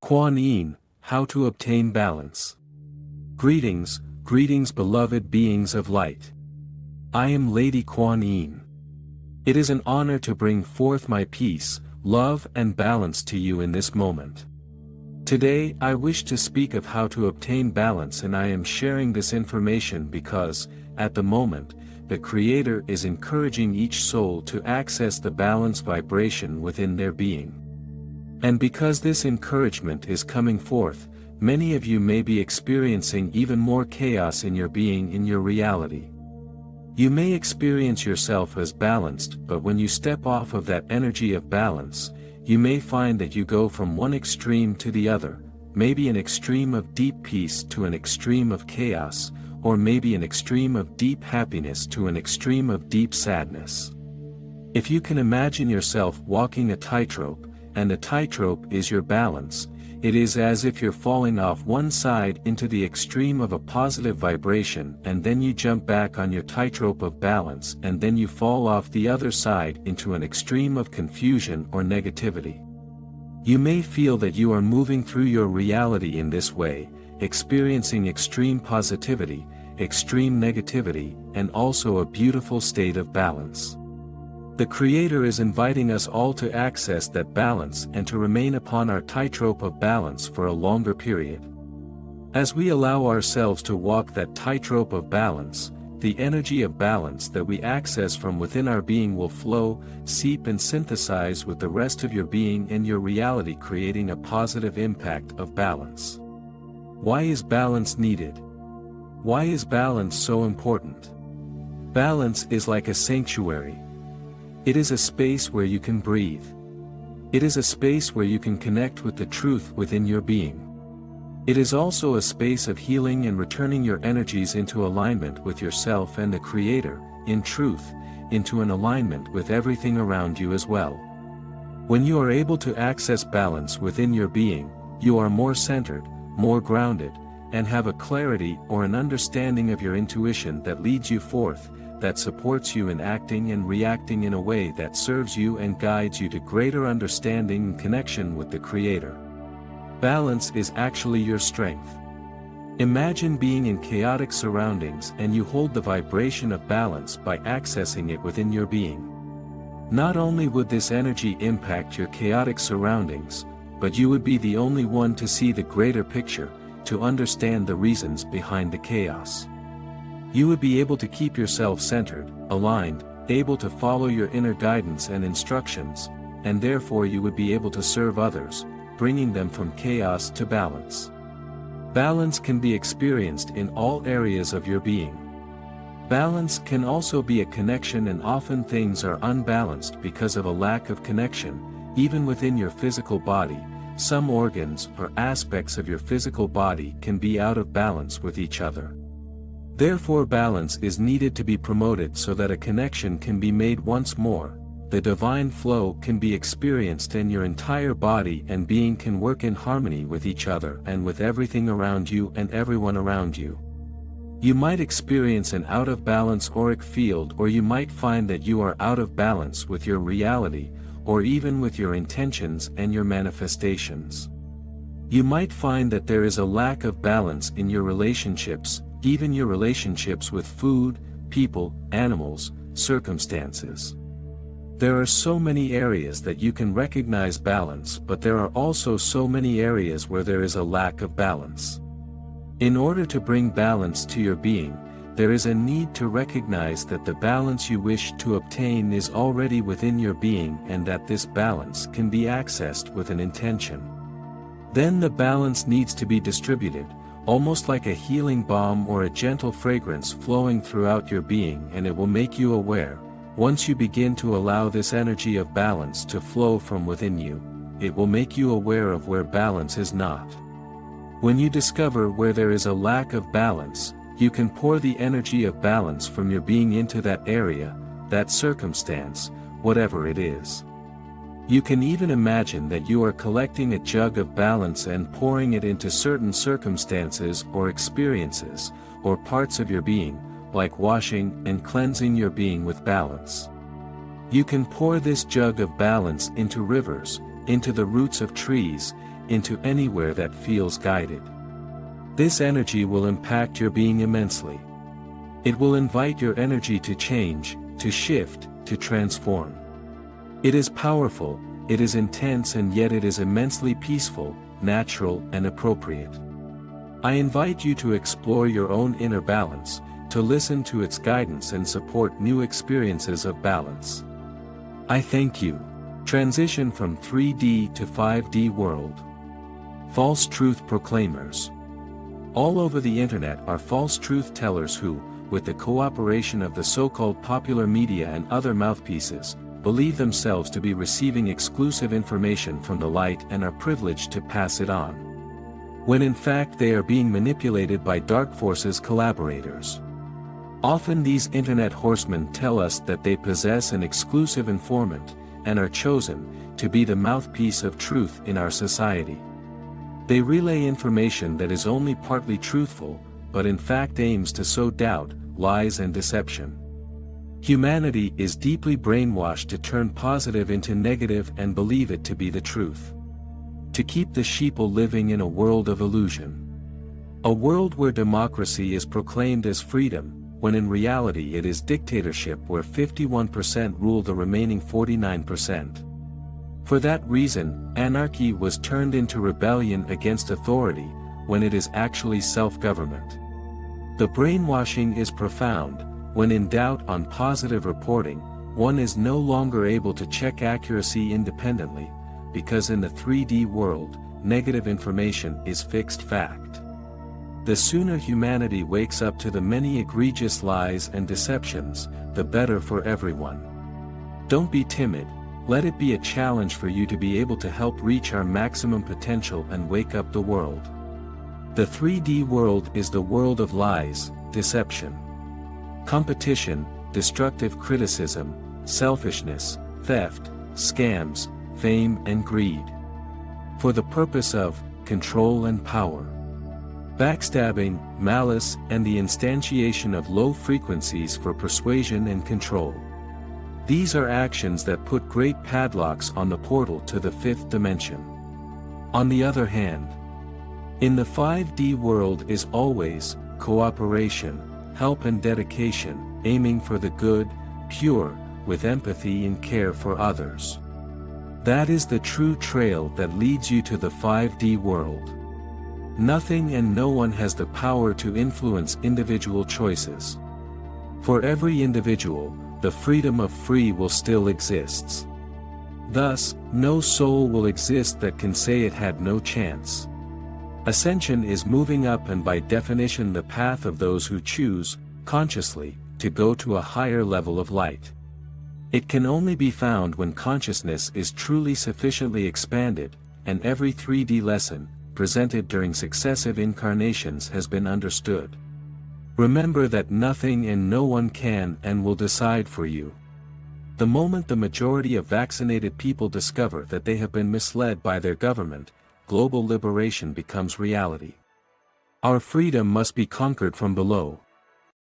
𝐂𝐻, how to obtain balance. Greetings, greetings beloved beings of light. I am Lady 𝐂𝐻. It is an honor to bring forth my peace, love and balance to you in this moment. Today I wish to speak of how to obtain balance, and I am sharing this information because, at the moment, the Creator is encouraging each soul to access the balance vibration within their being. And because this encouragement is coming forth, many of you may be experiencing even more chaos in your being, in your reality. You may experience yourself as balanced, but when you step off of that energy of balance, you may find that you go from one extreme to the other, maybe an extreme of deep peace to an extreme of chaos, or maybe an extreme of deep happiness to an extreme of deep sadness. If you can imagine yourself walking a tightrope, and the tightrope is your balance, it is as if you're falling off one side into the extreme of a positive vibration, and then you jump back on your tightrope of balance, and then you fall off the other side into an extreme of confusion or negativity. You may feel that you are moving through your reality in this way, experiencing extreme positivity, extreme negativity, and also a beautiful state of balance. The Creator is inviting us all to access that balance and to remain upon our tightrope of balance for a longer period. As we allow ourselves to walk that tightrope of balance, the energy of balance that we access from within our being will flow, seep and synthesize with the rest of your being and your reality, creating a positive impact of balance. Why is balance needed? Why is balance so important? Balance is like a sanctuary. It is a space where you can breathe. It is a space where you can connect with the truth within your being. It is also a space of healing and returning your energies into alignment with yourself and the Creator, in truth, into an alignment with everything around you as well. When you are able to access balance within your being, you are more centered, more grounded, and have a clarity or an understanding of your intuition that leads you forth, that supports you in acting and reacting in a way that serves you and guides you to greater understanding and connection with the Creator. Balance is actually your strength. Imagine being in chaotic surroundings and you hold the vibration of balance by accessing it within your being. Not only would this energy impact your chaotic surroundings, but you would be the only one to see the greater picture, to understand the reasons behind the chaos. You would be able to keep yourself centered, aligned, able to follow your inner guidance and instructions, and therefore you would be able to serve others, bringing them from chaos to balance. Balance can be experienced in all areas of your being. Balance can also be a connection, and often things are unbalanced because of a lack of connection, even within your physical body. Some organs or aspects of your physical body can be out of balance with each other. Therefore balance is needed to be promoted so that a connection can be made once more, the divine flow can be experienced, and your entire body and being can work in harmony with each other and with everything around you and everyone around you. You might experience an out of balance auric field, or you might find that you are out of balance with your reality, or even with your intentions and your manifestations. You might find that there is a lack of balance in your relationships, even your relationships with food, people, animals, circumstances. There are so many areas that you can recognize balance, but there are also so many areas where there is a lack of balance. In order to bring balance to your being, there is a need to recognize that the balance you wish to obtain is already within your being, and that this balance can be accessed with an intention. Then the balance needs to be distributed, almost like a healing balm or a gentle fragrance flowing throughout your being, and it will make you aware. Once you begin to allow this energy of balance to flow from within you, it will make you aware of where balance is not. When you discover where there is a lack of balance, you can pour the energy of balance from your being into that area, that circumstance, whatever it is. You can even imagine that you are collecting a jug of balance and pouring it into certain circumstances or experiences, or parts of your being, like washing and cleansing your being with balance. You can pour this jug of balance into rivers, into the roots of trees, into anywhere that feels guided. This energy will impact your being immensely. It will invite your energy to change, to shift, to transform. It is powerful, it is intense, and yet it is immensely peaceful, natural, and appropriate. I invite you to explore your own inner balance, to listen to its guidance and support new experiences of balance. I thank you. Transition from 3D to 5D world. False truth proclaimers. All over the internet are false truth tellers who, with the cooperation of the so-called popular media and other mouthpieces, believe themselves to be receiving exclusive information from the light and are privileged to pass it on, when in fact they are being manipulated by dark forces collaborators. Often these internet horsemen tell us that they possess an exclusive informant, and are chosen to be the mouthpiece of truth in our society. They relay information that is only partly truthful, but in fact aims to sow doubt, lies and deception. Humanity is deeply brainwashed to turn positive into negative and believe it to be the truth. To keep the sheeple living in a world of illusion. A world where democracy is proclaimed as freedom, when in reality it is dictatorship where 51% rule the remaining 49%. For that reason, anarchy was turned into rebellion against authority, when it is actually self-government. The brainwashing is profound. When in doubt on positive reporting, one is no longer able to check accuracy independently, because in the 3D world, negative information is fixed fact. The sooner humanity wakes up to the many egregious lies and deceptions, the better for everyone. Don't be timid, let it be a challenge for you to be able to help reach our maximum potential and wake up the world. The 3D world is the world of lies, deception, competition, destructive criticism, selfishness, theft, scams, fame and greed. For the purpose of control and power. Backstabbing, malice and the instantiation of low frequencies for persuasion and control. These are actions that put great padlocks on the portal to the fifth dimension. On the other hand, in the 5D world is always cooperation, help and dedication, aiming for the good, pure, with empathy and care for others. That is the true trail that leads you to the 5D world. Nothing and no one has the power to influence individual choices. For every individual, the freedom of free will still exists. Thus, no soul will exist that can say it had no chance. Ascension is moving up and by definition the path of those who choose, consciously, to go to a higher level of light. It can only be found when consciousness is truly sufficiently expanded, and every 3D lesson, presented during successive incarnations has been understood. Remember that nothing and no one can and will decide for you. The moment the majority of vaccinated people discover that they have been misled by their government, global liberation becomes reality. Our freedom must be conquered from below.